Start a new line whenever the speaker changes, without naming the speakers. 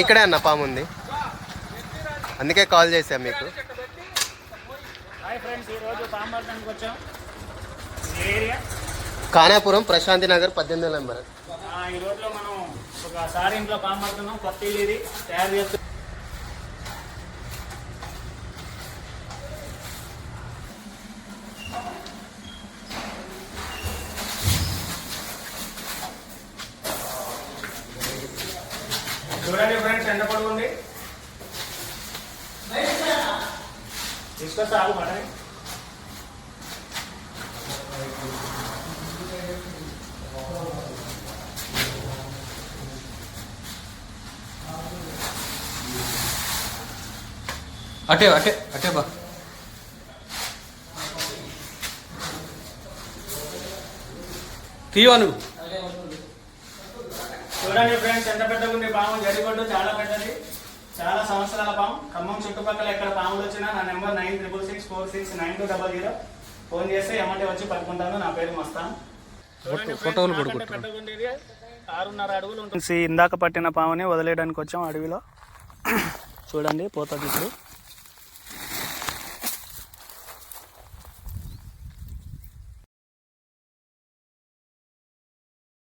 ఇక్కడే అన్న పాము ఉంది, అందుకే కాల్ చేశాను మీకు.
హాయ్ ఫ్రెండ్స్, ఈరోజు పాము పట్టడానికి వచ్చాం. Area
Khanapuram Prashanti Nagar 18 number.
ఈ రోడ్లో మనం ఒకసారి ఇంట్లో పాము పడుతున్నాం. కొత్త ఇల్లు ఇది తయారు చేస్తున్నాం. చూడండి ఫ్రెండ్స్, ఎంత పొడుగు ఉంది. తీసుకొస్తా ఆగు పడని.
అటే అటే అటే బా. తీయను.
చూడండి ఫ్రెండ్స్, ఎంత పెద్దగా ఉంది పాము. జడిగొడ్డు చాలా పెద్దది, చాలా సంవత్సరాల పాము. ఖమ్మం చుట్టుపక్కల ఎక్కడ పాములు వచ్చినా నా నెంబర్ 9666469200 ఫోన్ చేస్తే ఏమంటే వచ్చి పట్టుకుంటాను. నా పేరు మస్తాన్.
ఫోటోలు
6.5 అడుగులు ఉంటుంది. ఇందాక పట్టిన పాముని వదిలేయడానికి వచ్చాం అడవిలో. చూడండి పోతుంది ఇప్పుడు.